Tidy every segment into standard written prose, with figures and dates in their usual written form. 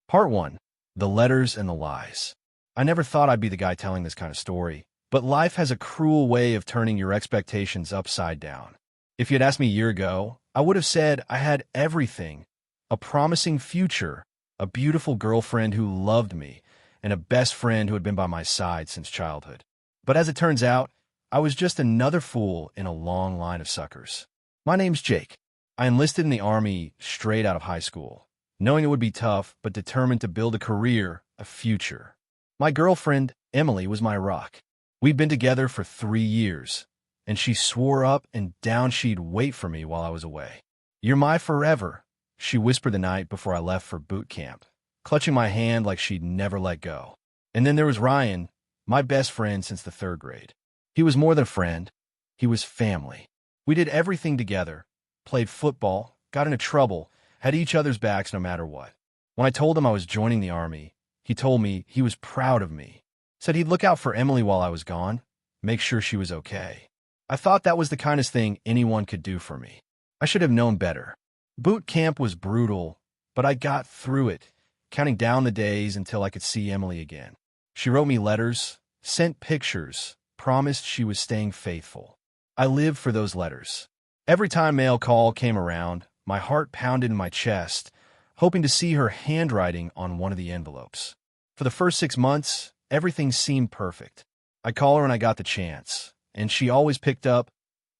Part 1. The Letters and the Lies. I never thought I'd be the guy telling this kind of story, but life has a cruel way of turning your expectations upside down. If you'd asked me a year ago, I would have said I had everything: a promising future, a beautiful girlfriend who loved me, and a best friend who had been by my side since childhood. But as it turns out, I was just another fool in a long line of suckers. My name's Jake. I enlisted in the Army straight out of high school, knowing it would be tough, but determined to build a career, a future. My girlfriend, Emily, was my rock. We'd been together for 3 years, and she swore up and down she'd wait for me while I was away. "You're my forever," she whispered the night before I left for boot camp, clutching my hand like she'd never let go. And then there was Ryan, my best friend since the 3rd grade. He was more than a friend. He was family. We did everything together, played football, got into trouble, had each other's backs no matter what. When I told him I was joining the Army, he told me he was proud of me, said he'd look out for Emily while I was gone, make sure she was okay. I thought that was the kindest thing anyone could do for me. I should have known better. Boot camp was brutal, but I got through it, counting down the days until I could see Emily again. She wrote me letters, sent pictures, promised she was staying faithful. I lived for those letters. Every time mail call came around, my heart pounded in my chest, hoping to see her handwriting on one of the envelopes. For the first 6 months, everything seemed perfect. I'd call her when I got the chance, and she always picked up,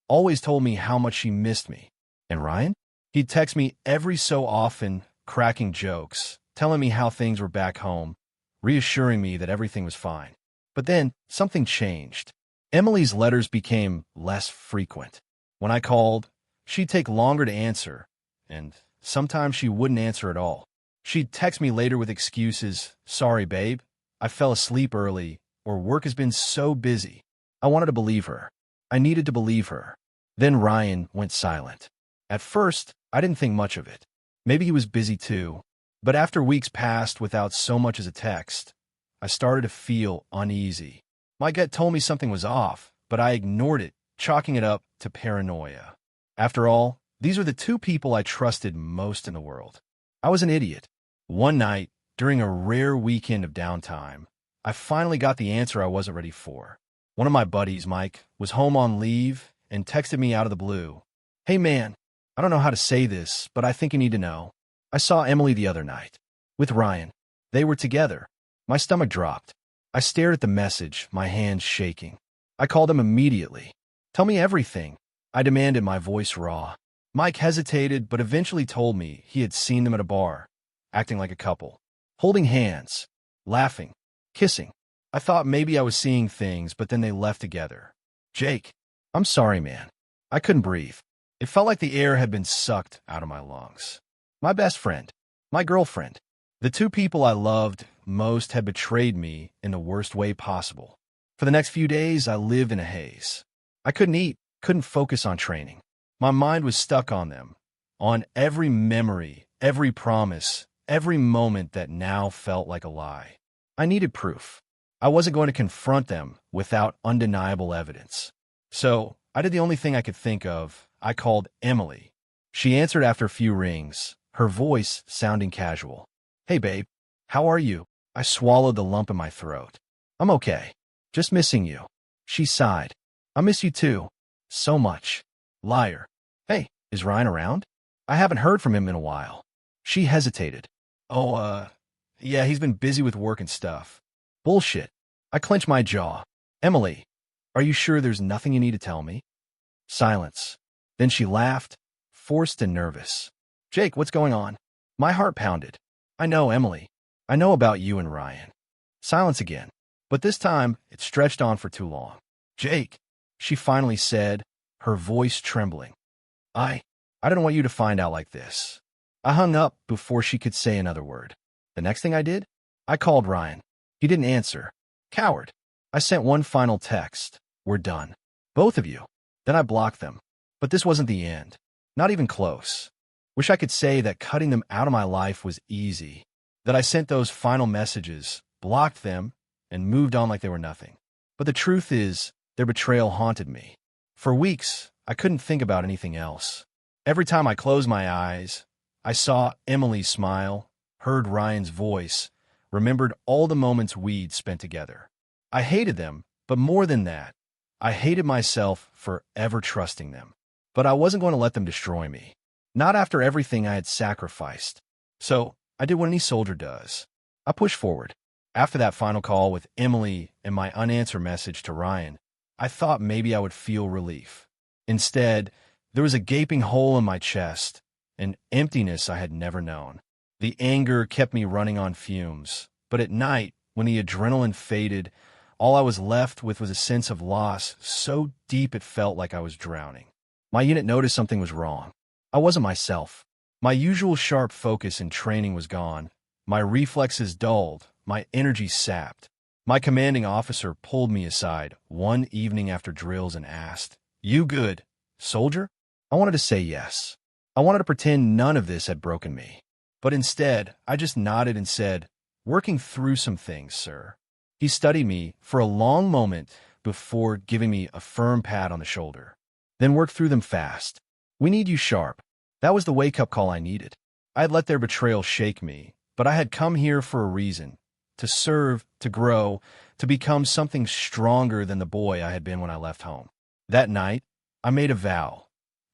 always told me how much she missed me. And Ryan? He'd text me every so often, cracking jokes, telling me how things were back home, reassuring me that everything was fine. But then, something changed. Emily's letters became less frequent. When I called, she'd take longer to answer, and sometimes she wouldn't answer at all. She'd text me later with excuses: "Sorry, babe, I fell asleep early," or "Work has been so busy." I wanted to believe her. I needed to believe her. Then Ryan went silent. At first, I didn't think much of it. Maybe he was busy too. But after weeks passed without so much as a text, I started to feel uneasy. My gut told me something was off, but I ignored it, chalking it up to paranoia. After all, these were the 2 people I trusted most in the world. I was an idiot. One night, during a rare weekend of downtime, I finally got the answer I wasn't ready for. One of my buddies, Mike, was home on leave and texted me out of the blue. "Hey man, I don't know how to say this, but I think you need to know. I saw Emily the other night. With Ryan. They were together." My stomach dropped. I stared at the message, my hands shaking. I called him immediately. "Tell me everything," I demanded, my voice raw. Mike hesitated, but eventually told me he had seen them at a bar, acting like a couple, holding hands, laughing, kissing. I thought maybe I was seeing things, but then they left together. "Jake, I'm sorry, man." I couldn't breathe. It felt like the air had been sucked out of my lungs. My best friend, my girlfriend, the 2 people I loved most had betrayed me in the worst way possible. For the next few days, I lived in a haze. I couldn't eat, couldn't focus on training. My mind was stuck on them, on every memory, every promise, every moment that now felt like a lie. I needed proof. I wasn't going to confront them without undeniable evidence. So I did the only thing I could think of. I called Emily. She answered after a few rings, her voice sounding casual. "Hey babe, how are you?" I swallowed the lump in my throat. "I'm okay. Just missing you." She sighed. "I miss you too. So much." Liar. "Hey, is Ryan around? I haven't heard from him in a while." She hesitated. "Oh, yeah, he's been busy with work and stuff." Bullshit. I clenched my jaw. "Emily, are you sure there's nothing you need to tell me?" Silence. Then she laughed, forced and nervous. "Jake, what's going on?" My heart pounded. "I know, Emily. I know about you and Ryan." Silence again. But this time, it stretched on for too long. "Jake," she finally said, her voice trembling. I don't want you to find out like this." I hung up before she could say another word. The next thing I did? I called Ryan. He didn't answer. Coward. I sent one final text. "We're done. Both of you." Then I blocked them. But this wasn't the end. Not even close. Wish I could say that cutting them out of my life was easy, that I sent those final messages, blocked them, and moved on like they were nothing. But the truth is, their betrayal haunted me. For weeks, I couldn't think about anything else. Every time I closed my eyes, I saw Emily's smile, heard Ryan's voice, remembered all the moments we'd spent together. I hated them, but more than that, I hated myself for ever trusting them. But I wasn't going to let them destroy me. Not after everything I had sacrificed. So, I did what any soldier does. I pushed forward. After that final call with Emily and my unanswered message to Ryan, I thought maybe I would feel relief. Instead, there was a gaping hole in my chest, an emptiness I had never known. The anger kept me running on fumes, but at night, when the adrenaline faded, all I was left with was a sense of loss so deep it felt like I was drowning. My unit noticed something was wrong. I wasn't myself. My usual sharp focus and training was gone. My reflexes dulled, my energy sapped. My commanding officer pulled me aside one evening after drills and asked, "You good, soldier?" I wanted to say yes. I wanted to pretend none of this had broken me. But instead, I just nodded and said, "Working through some things, sir." He studied me for a long moment before giving me a firm pat on the shoulder. "Then work through them fast. We need you sharp." That was the wake-up call I needed. I had let their betrayal shake me, but I had come here for a reason. To serve, to grow, to become something stronger than the boy I had been when I left home. That night, I made a vow.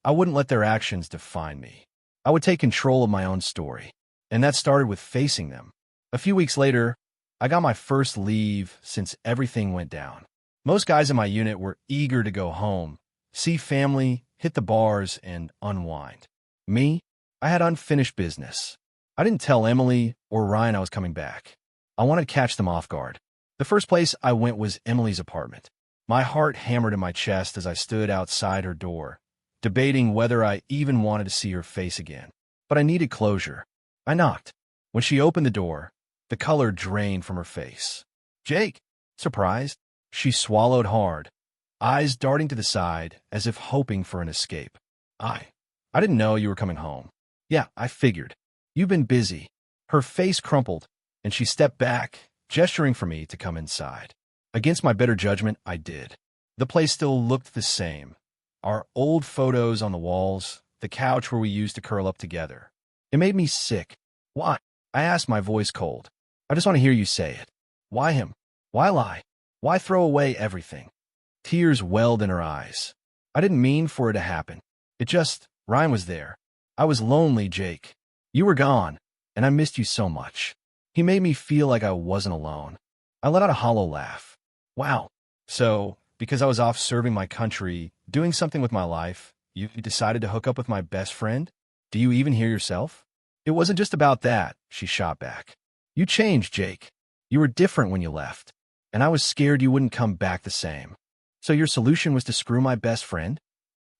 I wouldn't let their actions define me. I would take control of my own story. And that started with facing them. A few weeks later, I got my first leave since everything went down. Most guys in my unit were eager to go home, see family, hit the bars, and unwind. Me, I had unfinished business. I didn't tell Emily or Ryan I was coming back. I wanted to catch them off guard. The first place I went was Emily's apartment. My heart hammered in my chest as I stood outside her door, debating whether I even wanted to see her face again. But I needed closure. I knocked. When she opened the door, the color drained from her face. "Jake!" Surprised, she swallowed hard, eyes darting to the side as if hoping for an escape. I didn't know you were coming home." "Yeah, I figured. You've been busy." Her face crumpled, and she stepped back, gesturing for me to come inside. Against my better judgment, I did. The place still looked the same. Our old photos on the walls, the couch where we used to curl up together. It made me sick. "Why?" I asked, my voice cold. "I just want to hear you say it. Why him? Why lie? Why throw away everything?" Tears welled in her eyes. "I didn't mean for it to happen. Ryan was there. I was lonely, Jake. You were gone, and I missed you so much." He made me feel like I wasn't alone. I let out a hollow laugh. "Wow. So, because I was off serving my country, doing something with my life, you decided to hook up with my best friend? Do you even hear yourself?" "It wasn't just about that," she shot back. "You changed, Jake. You were different when you left, and I was scared you wouldn't come back the same. So your solution was to screw my best friend?"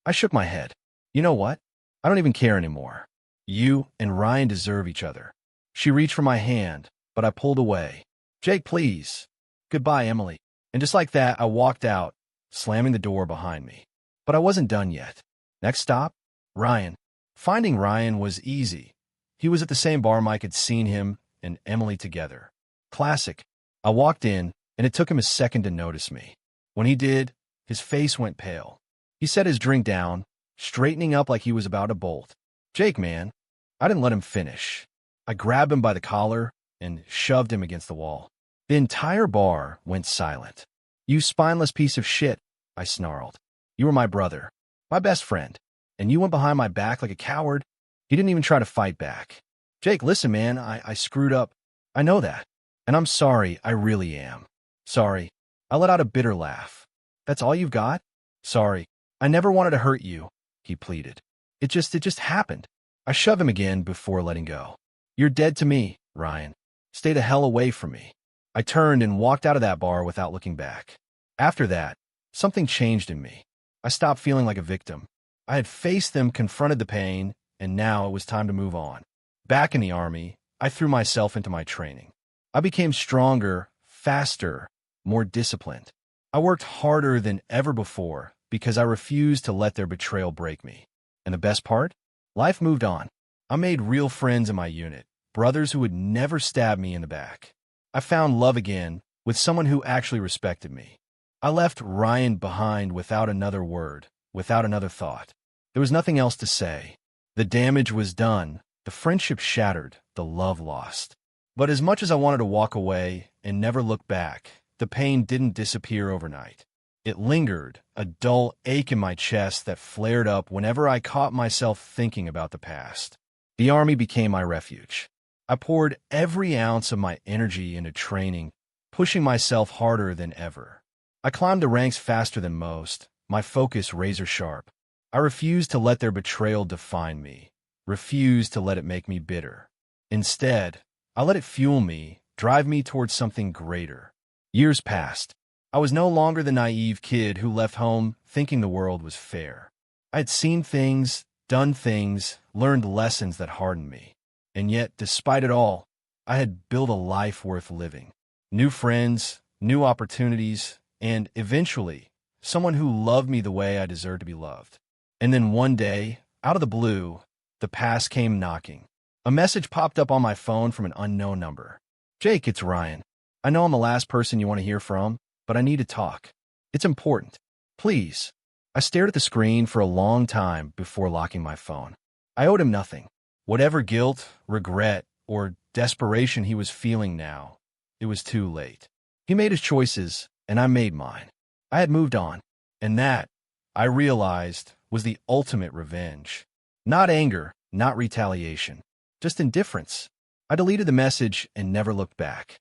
I shook my head. "You know what? I don't even care anymore. You and Ryan deserve each other." She reached for my hand, but I pulled away. "Jake, please." "Goodbye, Emily." And just like that, I walked out, slamming the door behind me. But I wasn't done yet. Next stop, Ryan. Finding Ryan was easy. He was at the same bar Mike had seen him and Emily together. Classic. I walked in, and it took him a second to notice me. When he did, his face went pale. He set his drink down, straightening up like he was about to bolt. "Jake, man." I didn't let him finish. I grabbed him by the collar and shoved him against the wall. The entire bar went silent. "You spineless piece of shit," I snarled. "You were my brother, my best friend, and you went behind my back like a coward." He didn't even try to fight back. "Jake, listen, man, I screwed up. I know that. And I'm sorry, I really am. Sorry." I let out a bitter laugh. "That's all you've got?" "Sorry. I never wanted to hurt you," he pleaded. It just happened." I shoved him again before letting go. "You're dead to me, Ryan. Stay the hell away from me." I turned and walked out of that bar without looking back. After that, something changed in me. I stopped feeling like a victim. I had faced them, confronted the pain, and now it was time to move on. Back in the Army, I threw myself into my training. I became stronger, faster, more disciplined. I worked harder than ever before because I refused to let their betrayal break me. And the best part? Life moved on. I made real friends in my unit, brothers who would never stab me in the back. I found love again with someone who actually respected me. I left Ryan behind without another word, without another thought. There was nothing else to say. The damage was done, the friendship shattered, the love lost. But as much as I wanted to walk away and never look back, the pain didn't disappear overnight. It lingered, a dull ache in my chest that flared up whenever I caught myself thinking about the past. The Army became my refuge. I poured every ounce of my energy into training, pushing myself harder than ever. I climbed the ranks faster than most, my focus razor sharp. I refused to let their betrayal define me, refused to let it make me bitter. Instead, I let it fuel me, drive me towards something greater. Years passed. I was no longer the naive kid who left home thinking the world was fair. I had seen things, done things, learned lessons that hardened me. And yet, despite it all, I had built a life worth living. New friends, new opportunities, and eventually, someone who loved me the way I deserved to be loved. And then one day, out of the blue, the past came knocking. A message popped up on my phone from an unknown number. "Jake, it's Ryan. I know I'm the last person you want to hear from, but I need to talk. It's important. Please." I stared at the screen for a long time before locking my phone. I owed him nothing. Whatever guilt, regret, or desperation he was feeling now, it was too late. He made his choices, and I made mine. I had moved on, and that, I realized, was the ultimate revenge. Not anger, not retaliation, just indifference. I deleted the message and never looked back.